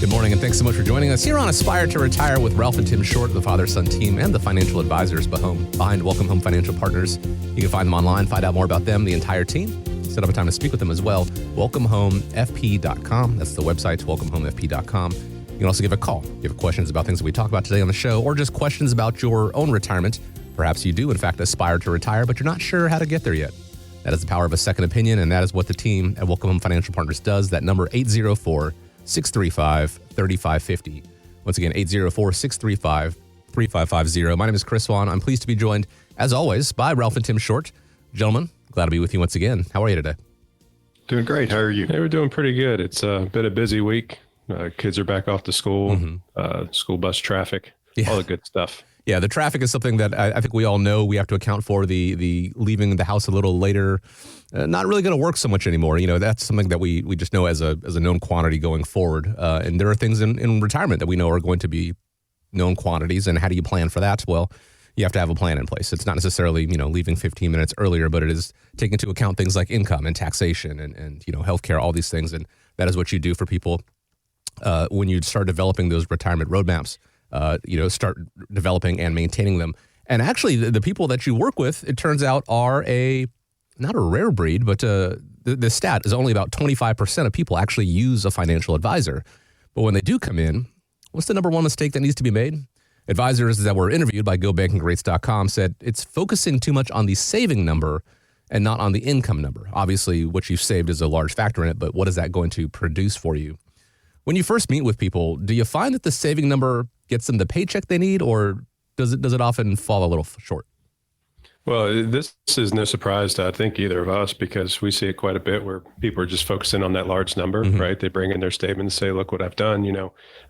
Good morning, and thanks so much for joining us here on Aspire to Retire with Ralph and Tim Short, the father-son team, and the financial advisors behind Welcome Home Financial Partners. You can find them online, find out more about them, the entire team, set up a time to speak with them as well. WelcomeHomeFP.com. That's the website, WelcomeHomeFP.com. You can also give a call. If you have questions about things that we talk about today on the show, or just questions about your own retirement. Perhaps you do, in fact, aspire to retire, but you're not sure how to get there yet. That is the power of a second opinion, and that is what the team at Welcome Home Financial Partners does. That number, 804-635-3550. Once again, 804-635-3550. My name is Chris Vaughn. I'm pleased to be joined, as always, by Ralph and Tim Short. Gentlemen, glad to be with you once again. How are you today? Doing great. How are you? Hey, we're doing pretty good. It's been a busy week. Kids are back off to school, school bus traffic, all the good stuff. Yeah, the traffic is something that I think we all know we have to account for. The leaving the house a little later, not really going to work so much anymore. You know, that's something that we just know as a known quantity going forward. And there are things in retirement that we know are going to be known quantities. And how do you plan for that? Well, you have to have a plan in place. It's not necessarily, leaving 15 minutes earlier, but it is taking into account things like income and taxation and healthcare, all these things. And that is what you do for people when you start developing those retirement roadmaps. Start developing and maintaining them. And actually, the people that you work with, it turns out, are not a rare breed, but the stat is only about 25% of people actually use a financial advisor. But when they do come in, what's the number one mistake that needs to be made? Advisors that were interviewed by GoBankingGreats.com said it's focusing too much on the saving number and not on the income number. Obviously, what you've saved is a large factor in it, but what is that going to produce for you? When you first meet with people, do you find that the saving number gets them the paycheck they need, or does it often fall a little short? Well, this is no surprise to, I think, either of us, because we see it quite a bit where people are just focusing on that large number, right? They bring in their statement and say, look what I've done.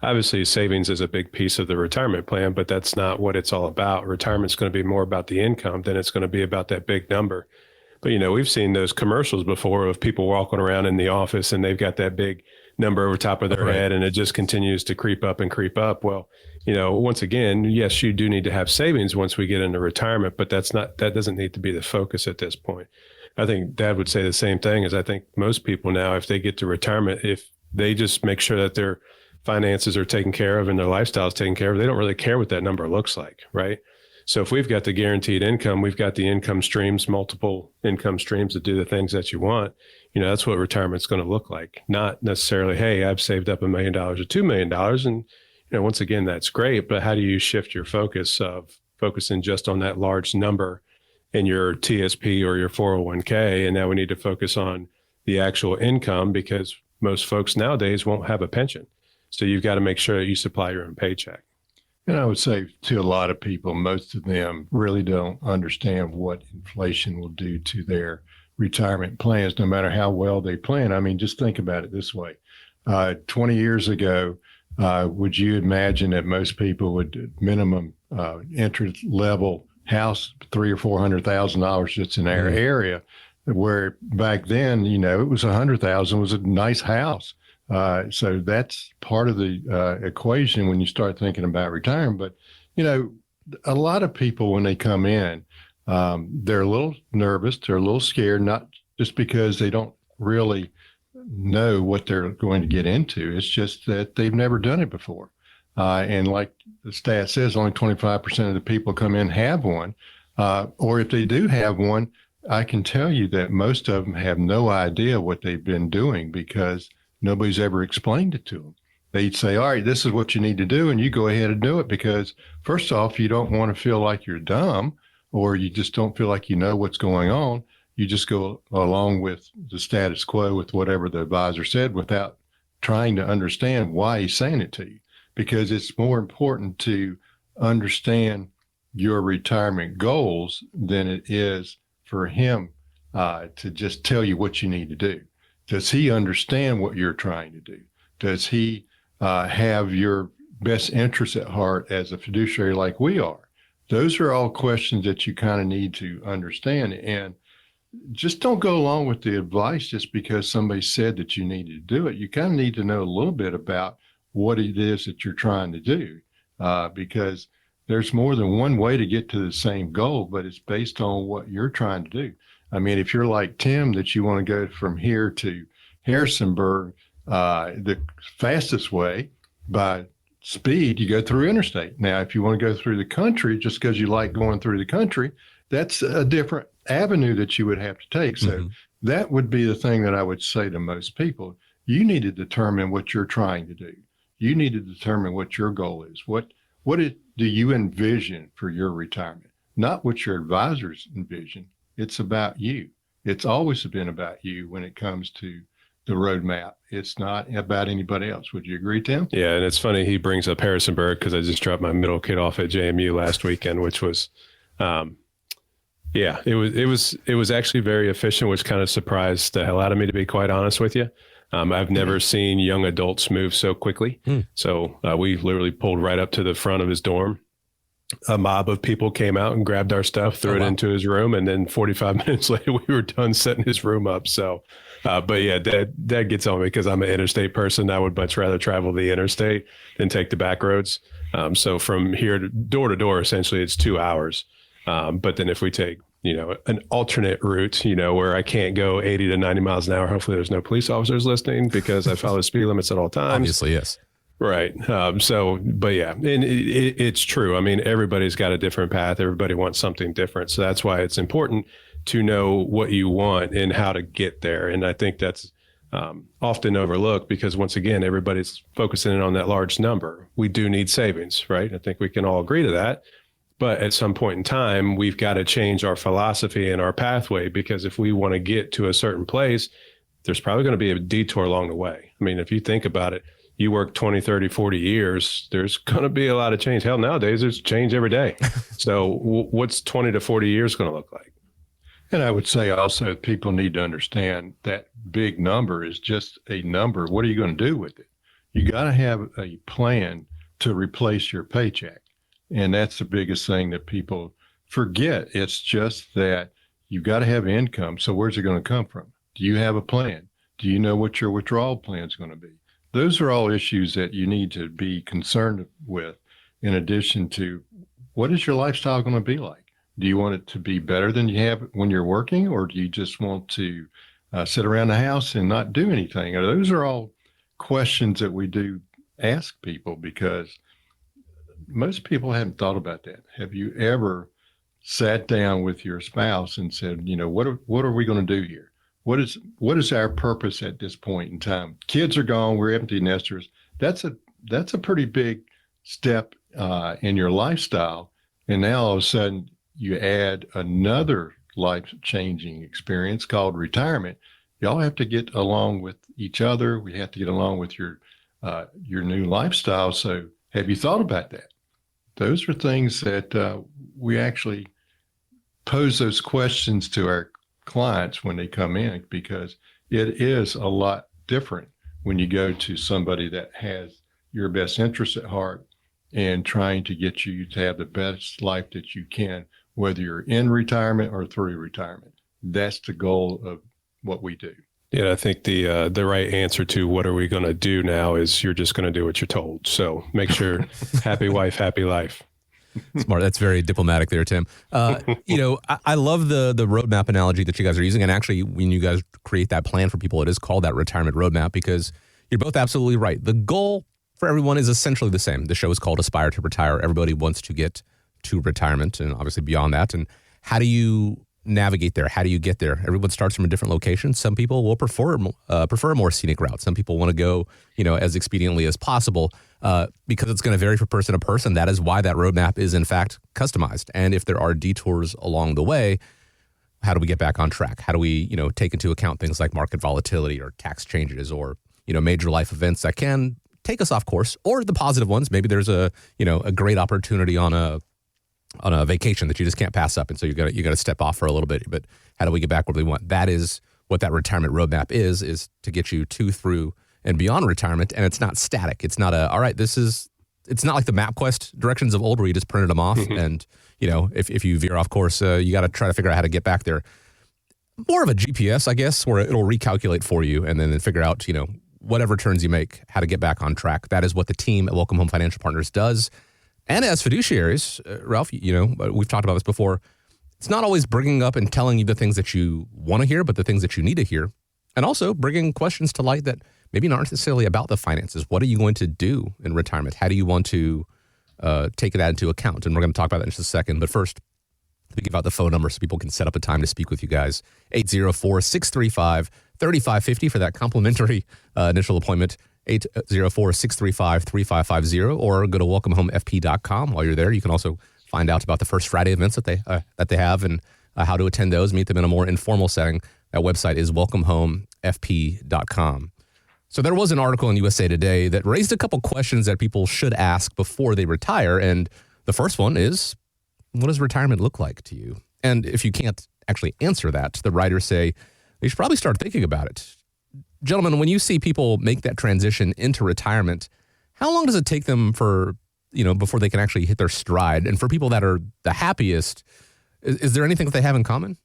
Obviously savings is a big piece of the retirement plan, but that's not what it's all about. Retirement's going to be more about the income than it's going to be about that big number. But, we've seen those commercials before of people walking around in the office and they've got that big number over top of their head, and it just continues to creep up and creep up. Well, once again, yes, you do need to have savings once we get into retirement, but that doesn't need to be the focus at this point. I think Dad would say the same thing. As I think most people now, if they get to retirement, if they just make sure that their finances are taken care of and their lifestyle is taken care of, they don't really care what that number looks like, right? So if we've got the guaranteed income, we've got the income streams, multiple income streams that do the things that you want, that's what retirement's going to look like. Not necessarily, hey, I've saved up $1 million or $2 million. And, once again, that's great. But how do you shift your focus of focusing just on that large number in your TSP or your 401k? And now we need to focus on the actual income, because most folks nowadays won't have a pension. So you've got to make sure that you supply your own paycheck. And I would say to a lot of people, most of them really don't understand what inflation will do to their retirement plans, no matter how well they plan. I mean, just think about it this way. 20 years ago, would you imagine that most people would minimum entry level house, $300,000 or $400,000 just in our area, where back then, it was $100,000 was a nice house. So that's part of the equation when you start thinking about retirement. But, a lot of people, when they come in, they're a little nervous, they're a little scared, not just because they don't really know what they're going to get into. It's just that they've never done it before. And like the stat says, only 25% of the people come in have one. Or if they do have one, I can tell you that most of them have no idea what they've been doing, because nobody's ever explained it to them. They'd say, all right, this is what you need to do, and you go ahead and do it, because first off, you don't want to feel like you're dumb, or you just don't feel like you know what's going on. You just go along with the status quo with whatever the advisor said without trying to understand why he's saying it to you, because it's more important to understand your retirement goals than it is for him to just tell you what you need to do. Does he understand what you're trying to do? Does he have your best interests at heart as a fiduciary like we are? Those are all questions that you kind of need to understand. And just don't go along with the advice just because somebody said that you needed to do it. You kind of need to know a little bit about what it is that you're trying to do, because there's more than one way to get to the same goal, but it's based on what you're trying to do. I mean, if you're like Tim, that you want to go from here to Harrisonburg, the fastest way, by speed, you go through interstate. Now, if you want to go through the country just because you like going through the country, that's a different avenue that you would have to take. So that would be the thing that I would say to most people. You need to determine what you're trying to do. You need to determine what your goal is. What do you envision for your retirement? Not what your advisors envision. It's about you. It's always been about you when it comes to the roadmap. It's not about anybody else. Would you agree, Tim? Yeah, and it's funny he brings up Harrisonburg because I just dropped my middle kid off at JMU last weekend, which was, it was actually very efficient, which kind of surprised the hell out of me, to be quite honest with you. I've never seen young adults move so quickly. So we literally pulled right up to the front of his dorm. A mob of people came out and grabbed our stuff, threw it into his room, and then 45 minutes later, we were done setting his room up. So, but yeah, Dad gets on me because I'm an interstate person. I would much rather travel the interstate than take the back roads. So from here to door, essentially, it's 2 hours. But then if we take, an alternate route, where I can't go 80 to 90 miles an hour, hopefully there's no police officers listening because I follow speed limits at all times. Obviously, yes. Right. But yeah, and it's true. I mean, everybody's got a different path. Everybody wants something different. So that's why it's important to know what you want and how to get there. And I think that's often overlooked because, once again, everybody's focusing in on that large number. We do need savings, right? I think we can all agree to that. But at some point in time, we've got to change our philosophy and our pathway, because if we want to get to a certain place, there's probably going to be a detour along the way. I mean, if you think about it, you work 20, 30, 40 years, there's going to be a lot of change. Hell, nowadays there's change every day. So what's 20 to 40 years going to look like? And I would say also people need to understand that big number is just a number. What are you going to do with it? You got to have a plan to replace your paycheck. And that's the biggest thing that people forget. It's just that you've got to have income. So where's it going to come from? Do you have a plan? Do you know what your withdrawal plan is going to be? Those are all issues that you need to be concerned with, in addition to what is your lifestyle going to be like? Do you want it to be better than you have when you're working, or do you just want to sit around the house and not do anything? Those are all questions that we do ask people, because most people haven't thought about that. Have you ever sat down with your spouse and said, what are we going to do here? What is our purpose at this point in time? Kids are gone. We're empty nesters. That's a pretty big step in your lifestyle. And now all of a sudden you add another life-changing experience called retirement. Y'all have to get along with each other. We have to get along with your new lifestyle. So have you thought about that? Those are things that we actually pose those questions to our clients when they come in, because it is a lot different when you go to somebody that has your best interests at heart and trying to get you to have the best life that you can, whether you're in retirement or through retirement. That's the goal of what we do. Yeah, I think the right answer to what are we going to do now is you're just going to do what you're told. So make sure happy wife, happy life. Smart. That's very diplomatic there, Tim. I love the roadmap analogy that you guys are using. And actually, when you guys create that plan for people, it is called that retirement roadmap, because you're both absolutely right. The goal for everyone is essentially the same. The show is called Aspire to Retire. Everybody wants to get to retirement and obviously beyond that. And how do you navigate there? How do you get there? Everyone starts from a different location. Some people will prefer a more scenic route. Some people want to go, as expediently as possible, because it's going to vary from person to person. That is why that roadmap is in fact customized. And if there are detours along the way, how do we get back on track? How do we, take into account things like market volatility or tax changes or, major life events that can take us off course, or the positive ones? Maybe there's a great opportunity on a vacation that you just can't pass up, and so you got to step off for a little bit. But how do we get back where we want? That is what that retirement roadmap is to get you to, through, and beyond retirement. And it's not static. It's not it's not like the MapQuest directions of old where you just printed them off. And, if you veer off course, you got to try to figure out how to get back there. More of a GPS, I guess, where it'll recalculate for you and then figure out, whatever turns you make, how to get back on track. That is what the team at Welcome Home Financial Partners does. And as fiduciaries, Ralph, we've talked about this before. It's not always bringing up and telling you the things that you want to hear, but the things that you need to hear. And also bringing questions to light that maybe not necessarily about the finances. What are you going to do in retirement? How do you want to take that into account? And we're going to talk about that in just a second. But first, we give out the phone number so people can set up a time to speak with you guys. 804-635-3550 for that complimentary initial appointment. 804-635-3550, or go to welcomehomefp.com. While you're there, you can also find out about the First Friday events that they have and how to attend those, meet them in a more informal setting. That website is welcomehomefp.com. So there was an article in USA Today that raised a couple questions that people should ask before they retire. And the first one is, what does retirement look like to you? And if you can't actually answer that, the writers say you should probably start thinking about it. Gentlemen, when you see people make that transition into retirement, how long does it take them before they can actually hit their stride? And for people that are the happiest, is there anything that they have in common?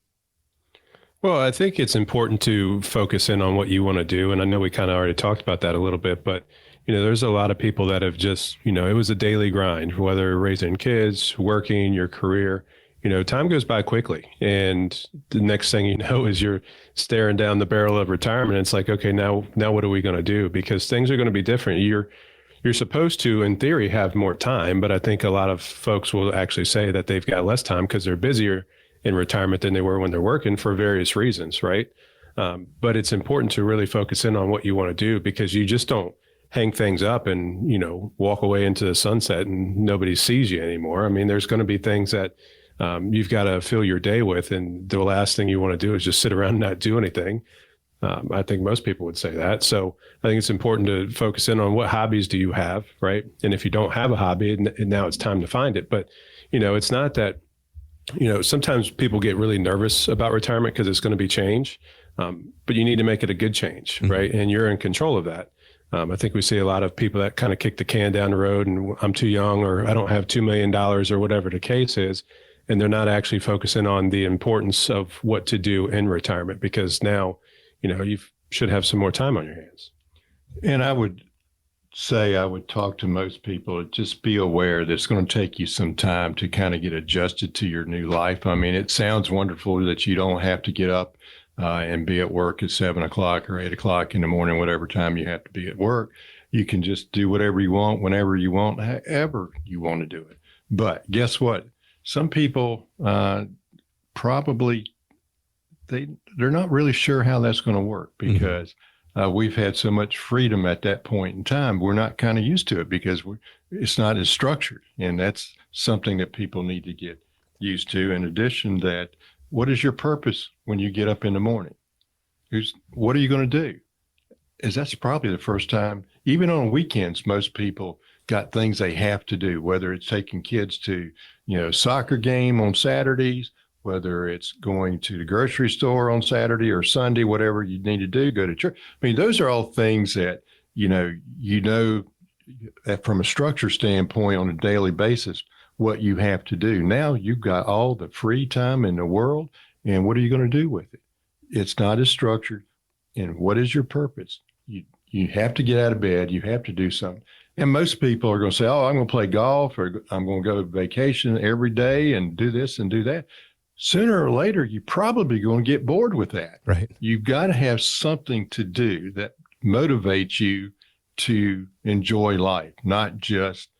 Well, I think it's important to focus in on what you want to do. And I know we kind of already talked about that a little bit, but there's a lot of people that have just, it was a daily grind, whether raising kids, working, your career. Time goes by quickly, and the next thing you know is you're staring down the barrel of retirement. It's like, okay, now what are we going to do? Because things are going to be different. You're supposed to, in theory, have more time, but I think a lot of folks will actually say that they've got less time because they're busier in retirement than they were when they're working for various reasons, right? But it's important to really focus in on what you want to do, because you just don't hang things up and, walk away into the sunset and nobody sees you anymore. I mean, there's going to be things that you've got to fill your day with. And the last thing you want to do is just sit around and not do anything. I think most people would say that. So I think it's important to focus in on what hobbies do you have, right? And if you don't have a hobby, and now it's time to find it. But, it's not that, sometimes people get really nervous about retirement because it's going to be change. But you need to make it a good change, right? And you're in control of that. I think we see a lot of people that kind of kick the can down the road and I'm too young, or I don't have $2 million, or whatever the case is. And they're not actually focusing on the importance of what to do in retirement, because now, you should have some more time on your hands. And I would talk to most people, just be aware that it's going to take you some time to kind of get adjusted to your new life. I mean, it sounds wonderful that you don't have to get up and be at work at 7 o'clock or 8 o'clock in the morning, whatever time you have to be at work. You can just do whatever you want, whenever you want, however you want to do it. But guess what? Some people probably, they're not really sure how that's going to work, because we've had so much freedom at that point in time. We're not kind of used to it because it's not as structured. And that's something that people need to get used to. In addition, that what is your purpose when you get up in the morning? What are you going to do? That's probably the first time, even on weekends, most people got things they have to do, whether it's taking kids to, soccer game on Saturdays, whether it's going to the grocery store on Saturday or Sunday, whatever you need to do, go to church. I mean, those are all things that, that from a structure standpoint on a daily basis, what you have to do. Now you've got all the free time in the world, and what are you going to do with it? It's not as structured. And what is your purpose? You have to get out of bed. You have to do something. And most people are going to say, oh, I'm going to play golf, or I'm going to go vacation every day and do this and do that. Sooner or later, you're probably going to get bored with that. Right. You've got to have something to do that motivates you to enjoy life, not just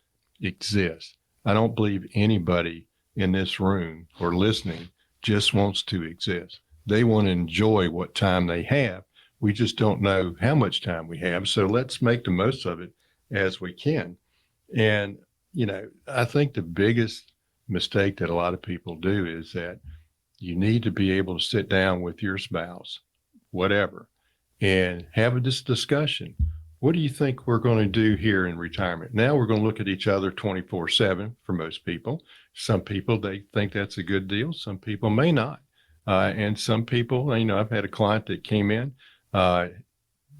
exist. I don't believe anybody in this room or listening just wants to exist. They want to enjoy what time they have. We just don't know how much time we have. So let's make the most of it as we can. And, I think the biggest mistake that a lot of people do is that you need to be able to sit down with your spouse, whatever, and have this discussion. What do you think we're going to do here in retirement? Now we're going to look at each other 24/7 for most people. Some people, they think that's a good deal. Some people may not. And some people, I've had a client that came in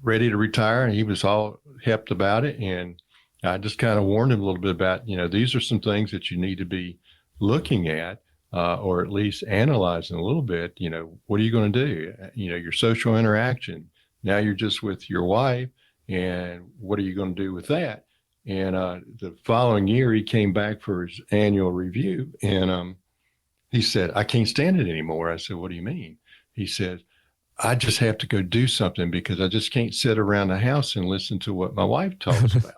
ready to retire, and he was all hepped about it. And I just kind of warned him a little bit about, these are some things that you need to be looking at, or at least analyzing a little bit. What are you going to do? Your social interaction. Now you're just with your wife, and what are you going to do with that? And the following year, he came back for his annual review, and he said, I can't stand it anymore. I said, what do you mean? He said, I just have to go do something because I just can't sit around the house and listen to what my wife talks about.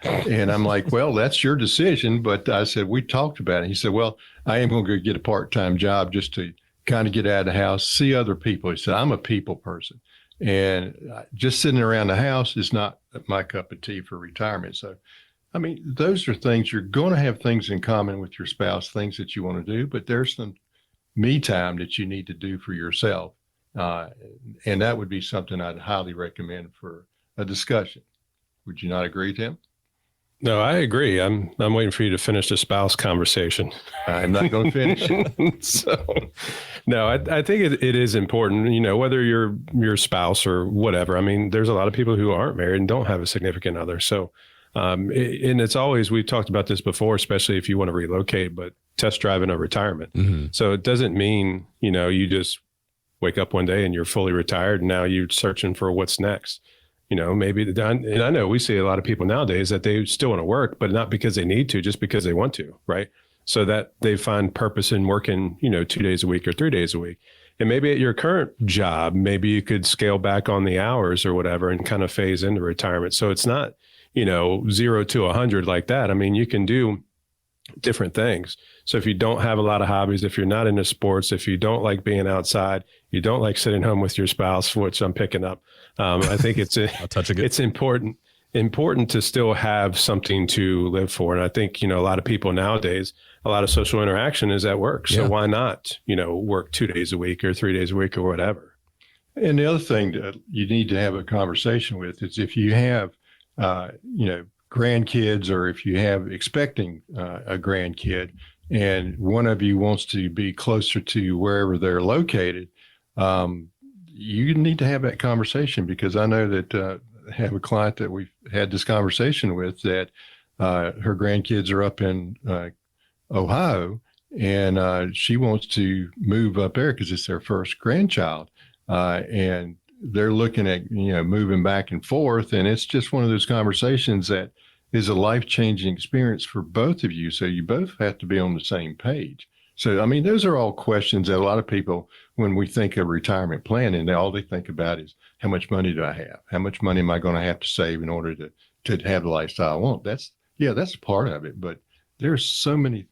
And I'm like, well, that's your decision. But I said, we talked about it. He said, well, I am going to go get a part-time job just to kind of get out of the house, see other people. He said, I'm a people person. And just sitting around the house is not my cup of tea for retirement. So, I mean, those are things you're going to have things in common with your spouse, things that you want to do, but there's some me time that you need to do for yourself. And that would be something I'd highly recommend for a discussion. Would you not agree, Tim? No, I agree. I'm waiting for you to finish the spouse conversation. I'm not going to finish it. So, no, I think it is important, whether you're your spouse or whatever. I mean, there's a lot of people who aren't married and don't have a significant other. So, and it's always, we've talked about this before, especially if you want to relocate, but test driving a retirement. Mm-hmm. So it doesn't mean, you just wake up one day and you're fully retired and now you're searching for what's next. Maybe and I know we see a lot of people nowadays that they still want to work, but not because they need to, just because they want to, right? So that they find purpose in working, 2 days a week or 3 days a week. And maybe at your current job, maybe you could scale back on the hours or whatever and kind of phase into retirement. So it's not, 0 to 100 like that. I mean, you can do different things. So if you don't have a lot of hobbies, if you're not into sports, if you don't like being outside, you don't like sitting home with your spouse, which I'm picking up. I think it's it's important to still have something to live for. And I think, a lot of people nowadays, a lot of social interaction is at work. So why not, work 2 days a week or 3 days a week or whatever. And the other thing that you need to have a conversation with is if you have, grandkids, or if you have expecting a grandkid and one of you wants to be closer to wherever they're located, you need to have that conversation, because I know that I have a client that we've had this conversation with that her grandkids are up in Ohio, and she wants to move up there because it's their first grandchild. And they're looking at, moving back and forth. And it's just one of those conversations that is a life-changing experience for both of you. So you both have to be on the same page. So, I mean, those are all questions that a lot of people, when we think of retirement planning, all they think about is, how much money do I have? How much money am I going to have to save in order to have the lifestyle I want? That's part of it. But there's so many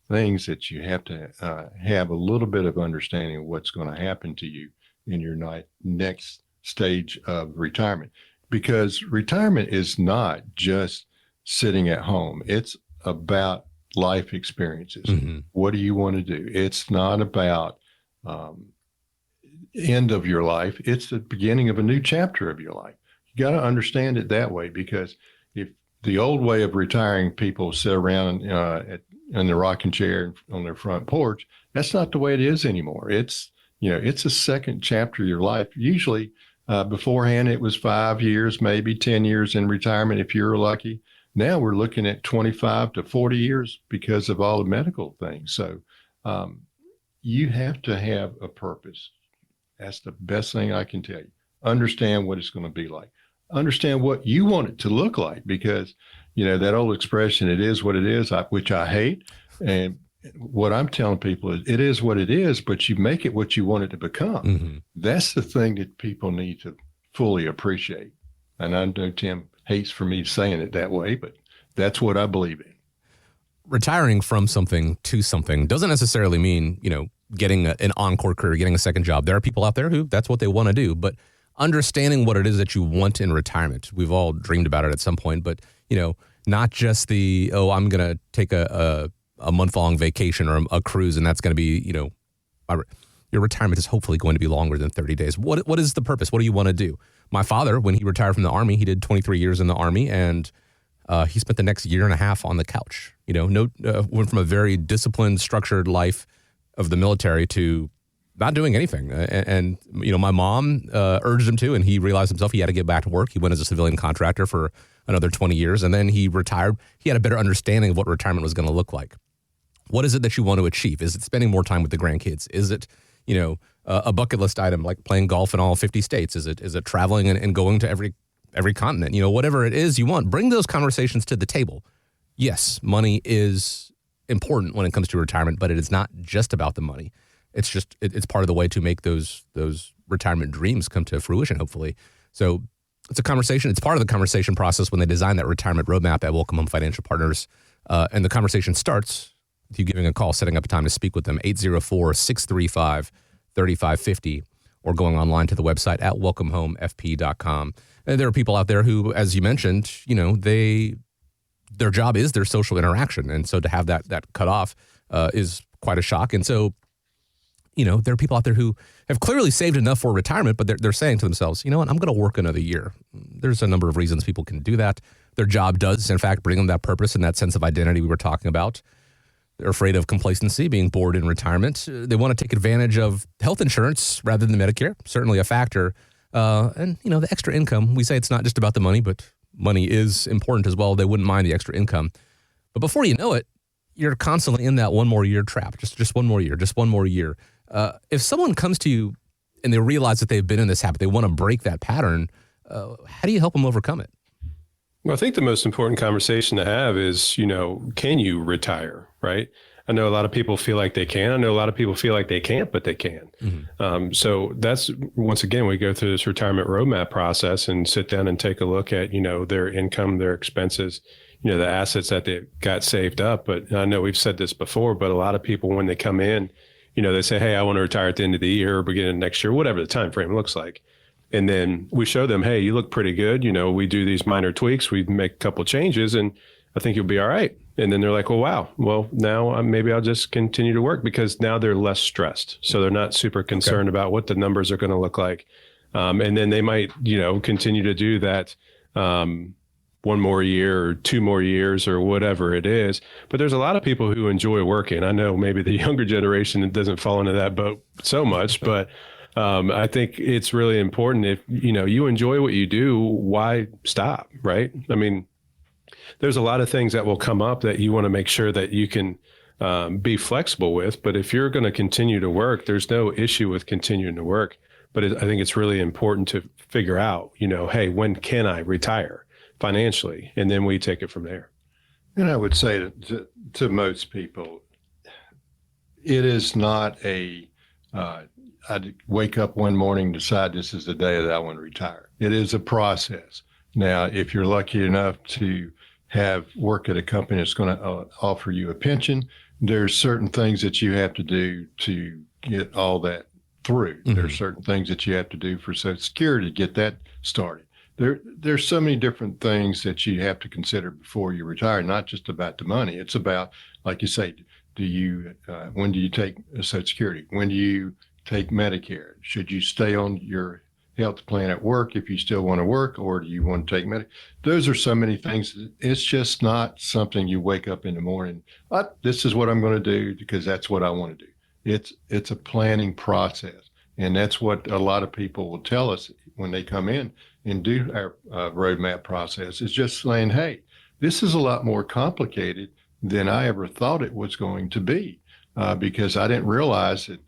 things that you have to have a little bit of understanding of what's going to happen to you in your next stage of retirement. Because retirement is not just sitting at home. It's about life experiences. Mm-hmm. What do you want to do? It's not about end of your life. It's the beginning of a new chapter of your life. You got to understand it that way, because if the old way of retiring, people sit around in the rocking chair on their front porch, that's not the way it is anymore. It's a second chapter of your life. Usually beforehand, it was 5 years, maybe 10 years in retirement if you're lucky. Now we're looking at 25 to 40 years because of all the medical things. So you have to have a purpose. That's the best thing I can tell you. Understand what it's going to be like. Understand what you want it to look like, because, that old expression, it is what it is, which I hate. And what I'm telling people is, it is what it is, but you make it what you want it to become. Mm-hmm. That's the thing that people need to fully appreciate. And I know Tim hates for me saying it that way, but that's what I believe in. Retiring from something to something doesn't necessarily mean, getting an encore career, getting a second job. There are people out there who that's what they want to do, but understanding what it is that you want in retirement. We've all dreamed about it at some point, but, not just I'm going to take a month-long vacation or a cruise, and that's going to be, your retirement is hopefully going to be longer than 30 days. What is the purpose? What do you want to do? My father, when he retired from the Army, he did 23 years in the Army, and he spent the next year and a half on the couch. Went from a very disciplined, structured life of the military to not doing anything. And my mom urged him to, and he realized himself he had to get back to work. He went as a civilian contractor for another 20 years, and then he retired. He had a better understanding of what retirement was going to look like. What is it that you want to achieve? Is it spending more time with the grandkids? Is it, a bucket list item like playing golf in all 50 states? Is it traveling and going to every continent? Whatever it is you want, bring those conversations to the table. Yes, money is important when it comes to retirement, but it is not just about the money. It's just it's part of the way to make those retirement dreams come to fruition, hopefully. So it's a conversation. It's part of the conversation process when they design that retirement roadmap at Welcome Home Financial Partners. And the conversation starts with you giving a call, setting up a time to speak with them, 804-635-3550, or going online to the website at welcomehomefp.com. And there are people out there who, as you mentioned, their job is their social interaction. And so to have that cut off is quite a shock. And so, there are people out there who have clearly saved enough for retirement, but they're saying to themselves, you know what, I'm going to work another year. There's a number of reasons people can do that. Their job does, in fact, bring them that purpose and that sense of identity we were talking about. They're afraid of complacency, being bored in retirement. They want to take advantage of health insurance rather than Medicare, certainly a factor. And the extra income, we say it's not just about the money, but money is important as well. They wouldn't mind the extra income. But before you know it, you're constantly in that one more year trap, just one more year, just one more year. If someone comes to you and they realize that they've been in this habit, they want to break that pattern, how do you help them overcome it? Well, I think the most important conversation to have is, can you retire, right? I know a lot of people feel like they can. I know a lot of people feel like they can't, but they can. Mm-hmm. So that's, once again, we go through this retirement roadmap process and sit down and take a look at, their income, their expenses, the assets that they got saved up. But I know we've said this before, but a lot of people, when they come in, they say, hey, I want to retire at the end of the year or beginning of next year, whatever the time frame looks like. And then we show them, hey, you look pretty good. We do these minor tweaks. We make a couple of changes and I think you'll be all right. And then they're like, well, wow. Well, now maybe I'll just continue to work, because now they're less stressed. So they're not super concerned about what the numbers are going to look like. And then they might, continue to do that one more year or 2 more years or whatever it is. But there's a lot of people who enjoy working. I know maybe the younger generation doesn't fall into that boat so much, but I think it's really important. If, you enjoy what you do, why stop, right? I mean, there's a lot of things that will come up that you want to make sure that you can be flexible with. But if you're going to continue to work, there's no issue with continuing to work. But I think it's really important to figure out, hey, when can I retire financially? And then we take it from there. And I would say to most people, it is not I'd wake up one morning and decide this is the day that I want to retire. It is a process. Now, if you're lucky enough to have work at a company that's going to offer you a pension, there's certain things that you have to do to get all that through. Mm-hmm. There's certain things that you have to do for Social Security to get that started. There's so many different things that you have to consider before you retire, not just about the money. It's about, like you say, when do you take Social Security? When do you take Medicare? Should you stay on your health plan at work if you still want to work, or do you want to take Medicare? Those are so many things. It's just not something you wake up in the morning, this is what I'm going to do because that's what I want to do. It's a planning process. And that's what a lot of people will tell us when they come in and do our roadmap process, is just saying, hey, this is a lot more complicated than I ever thought it was going to be, because I didn't realize that,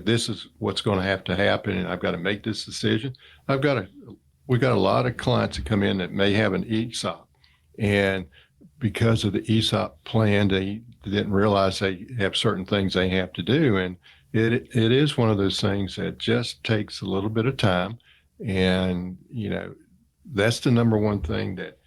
this is what's going to happen, and I've got to make this decision. We've got a lot of clients that come in that may have an ESOP, and because of the ESOP plan, they didn't realize they have certain things they have to do. And it is one of those things that just takes a little bit of time. And, that's the number one thing that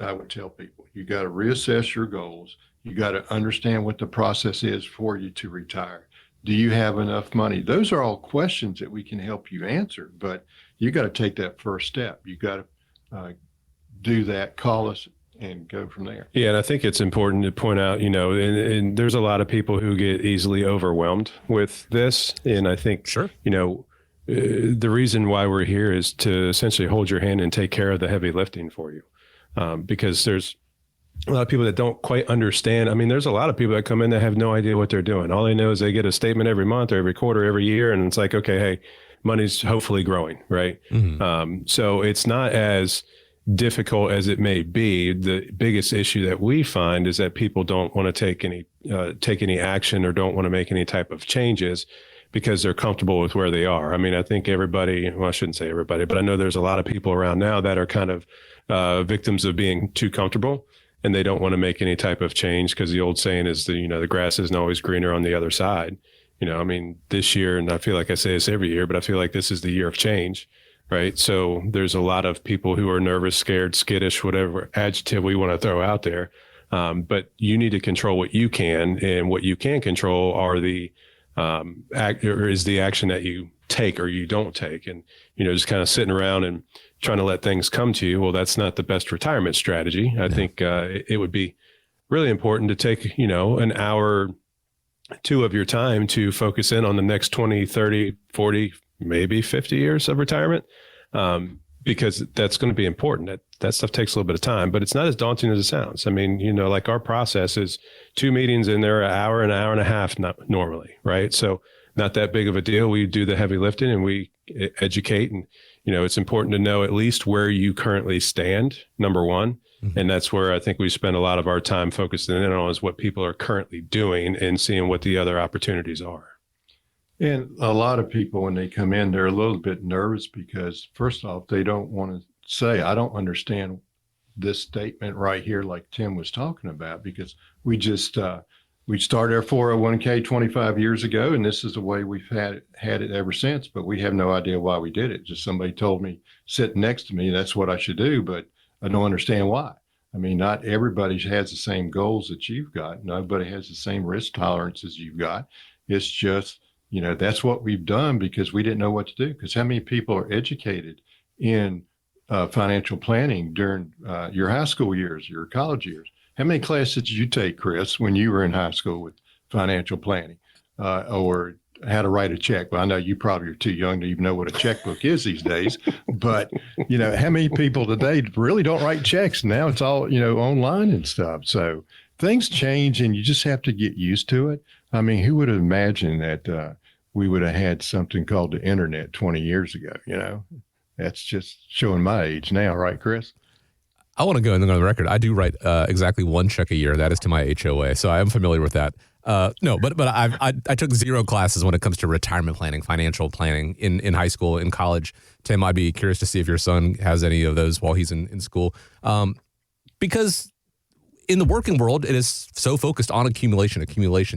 I would tell people. You got to reassess your goals. You got to understand what the process is for you to retire. Do you have enough money? Those are all questions that we can help you answer, but you got to take that first step. You got to do that, call us, and go from there. Yeah, and I think it's important to point out, and there's a lot of people who get easily overwhelmed with this. And I think, sure, the reason why we're here is to essentially hold your hand and take care of the heavy lifting for you. Because there's a lot of people that don't quite understand. I mean, there's a lot of people that come in that have no idea what they're doing. All they know is they get a statement every month or every quarter, every year. And it's like, okay, hey, money's hopefully growing, right? Mm-hmm. So it's not as difficult as it may be. The biggest issue that we find is that people don't want to take any action or don't want to make any type of changes because they're comfortable with where they are. I mean, I think everybody, well, I shouldn't say everybody, but I know there's a lot of people around now that are kind of victims of being too comfortable, and they don't want to make any type of change because the old saying is the grass isn't always greener on the other side. I mean, this year, and I feel like I say this every year, but I feel like this is the year of change, right? So there's a lot of people who are nervous, scared, skittish, whatever adjective we want to throw out there. But you need to control what you can, and what you can control are the is the action that you take or you don't take. And, just kind of sitting around and trying to let things come to you. Well, that's not the best retirement strategy. I think it would be really important to take, an hour, 2 of your time to focus in on the next 20, 30, 40, maybe 50 years of retirement, because that's going to be important. That stuff takes a little bit of time, but it's not as daunting as it sounds. I mean, like our process is 2 meetings in there, an hour and a half, not normally, right? So not that big of a deal. We do the heavy lifting and we educate, and, it's important to know at least where you currently stand, number one. Mm-hmm. And that's where I think we spend a lot of our time focusing in on, is what people are currently doing and seeing what the other opportunities are. And a lot of people, when they come in, they're a little bit nervous because, first off, they don't want to say, I don't understand this statement right here, like Tim was talking about, because we started our 401k 25 years ago, and this is the way we've had it ever since, but we have no idea why we did it. Just somebody told me, sitting next to me, that's what I should do, but I don't understand why. I mean, not everybody has the same goals that you've got. Nobody has the same risk tolerance as you've got. It's just, that's what we've done because we didn't know what to do. Because how many people are educated in financial planning during your high school years, your college years? How many classes did you take, Chris, when you were in high school with financial planning or how to write a check? Well, I know you probably are too young to even know what a checkbook is these days, but how many people today really don't write checks? Now it's all, online and stuff. So things change and you just have to get used to it. I mean, who would have imagined that we would have had something called the internet 20 years ago? That's just showing my age now, right, Chris? I want to go on the record. I do write exactly 1 check a year. That is to my HOA. So I am familiar with that. No, but I took 0 classes when it comes to retirement planning, financial planning in high school, in college. Tim, I'd be curious to see if your son has any of those while he's in school. Because in the working world, it is so focused on accumulation,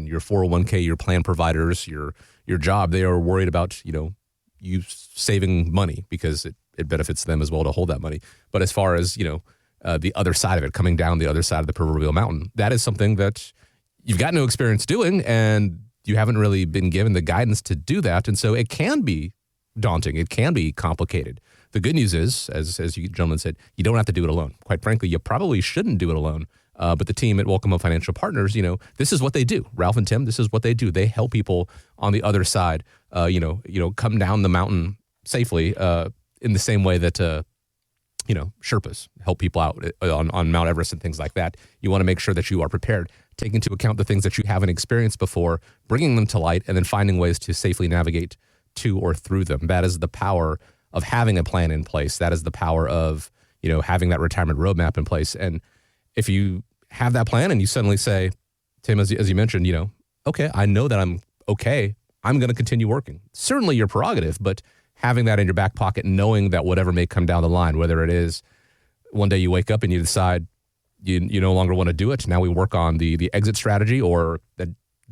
your 401k, your plan providers, your job. They are worried about, you saving money because it benefits them as well to hold that money. But as far as, the other side of it, coming down the other side of the proverbial mountain, that is something that you've got no experience doing, and you haven't really been given the guidance to do that. And so it can be daunting. It can be complicated. The good news is, as you gentlemen said, you don't have to do it alone. Quite frankly, you probably shouldn't do it alone. But the team at Welcome Home Financial Partners, this is what they do. Ralph and Tim, this is what they do. They help people on the other side, come down the mountain safely in the same way that Sherpas help people out on Mount Everest and things like that. You want to make sure that you are prepared, take into account the things that you haven't experienced before, bringing them to light, and then finding ways to safely navigate to or through them. That is the power of having a plan in place. That is the power of, having that retirement roadmap in place. And if you have that plan and you suddenly say, Tim, as you mentioned, okay, I know that I'm okay. I'm going to continue working. Certainly your prerogative, but having that in your back pocket, knowing that whatever may come down the line, whether it is one day you wake up and you decide you no longer want to do it, now we work on the exit strategy, or that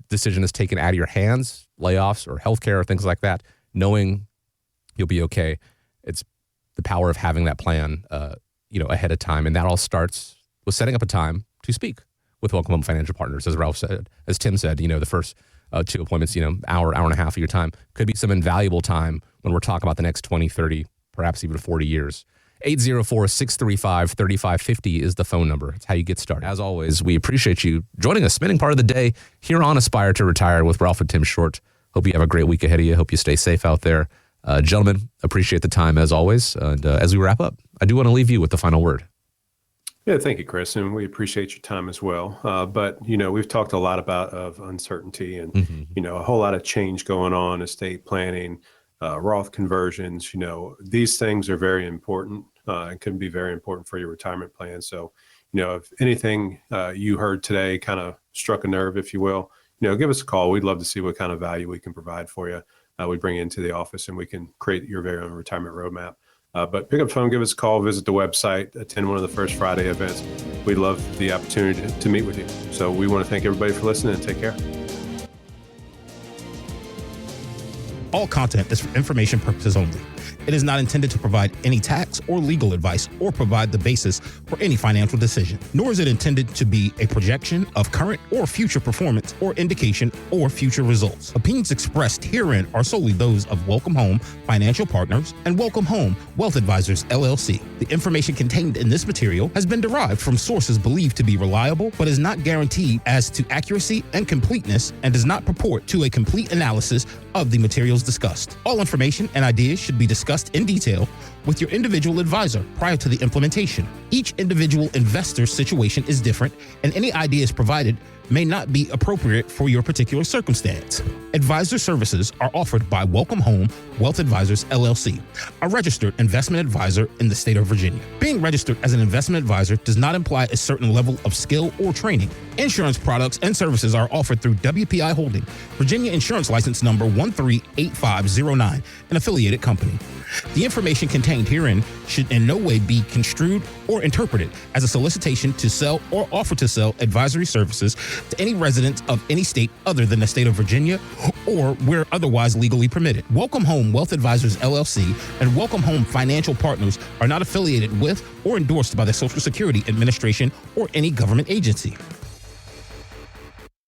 decision is taken out of your hands, layoffs or healthcare or things like that, knowing you'll be okay. It's the power of having that plan, ahead of time. And that all starts with setting up a time to speak with Welcome Home Financial Partners. As Ralph said, as Tim said, the first 2 appointments, hour and a half of your time could be some invaluable time when we're talking about the next 20, 30, perhaps even 40 years. 804-635-3550 is the phone number. It's how you get started. As always, we appreciate you joining us, spending part of the day here on Aspire to Retire with Ralph and Tim Short. Hope you have a great week ahead of you. Hope you stay safe out there. Gentlemen, appreciate the time as always. And as we wrap up, I do want to leave you with the final word. Yeah, thank you, Chris, and we appreciate your time as well. But we've talked a lot about of uncertainty and a whole lot of change going on, estate planning, Roth conversions. These things are very important and can be very important for your retirement plan. So, if anything you heard today kind of struck a nerve, if you will, give us a call. We'd love to see what kind of value we can provide for you. We bring you into the office and we can create your very own retirement roadmap. But pick up the phone, give us a call, visit the website, attend one of the First Friday events. We'd love the opportunity to meet with you. So we want to thank everybody for listening and take care. All content is for information purposes only. It is not intended to provide any tax or legal advice or provide the basis for any financial decision, nor is it intended to be a projection of current or future performance or indication or future results. Opinions expressed herein are solely those of Welcome Home Financial Partners and Welcome Home Wealth Advisors, LLC. The information contained in this material has been derived from sources believed to be reliable, but is not guaranteed as to accuracy and completeness and does not purport to a complete analysis of the materials discussed. All information and ideas should be discussed in detail with your individual advisor prior to the implementation. Each individual investor's situation is different, and any ideas provided may not be appropriate for your particular circumstance. Advisor services are offered by Welcome Home Wealth Advisors, LLC, a registered investment advisor in the state of Virginia. Being registered as an investment advisor does not imply a certain level of skill or training. Insurance products and services are offered through WPI Holding, Virginia Insurance License Number 138509, an affiliated company. The information contained herein should in no way be construed or interpreted as a solicitation to sell or offer to sell advisory services to any residents of any state other than the state of Virginia or where otherwise legally permitted. Welcome Home Wealth Advisors, LLC and Welcome Home Financial Partners are not affiliated with or endorsed by the Social Security Administration or any government agency.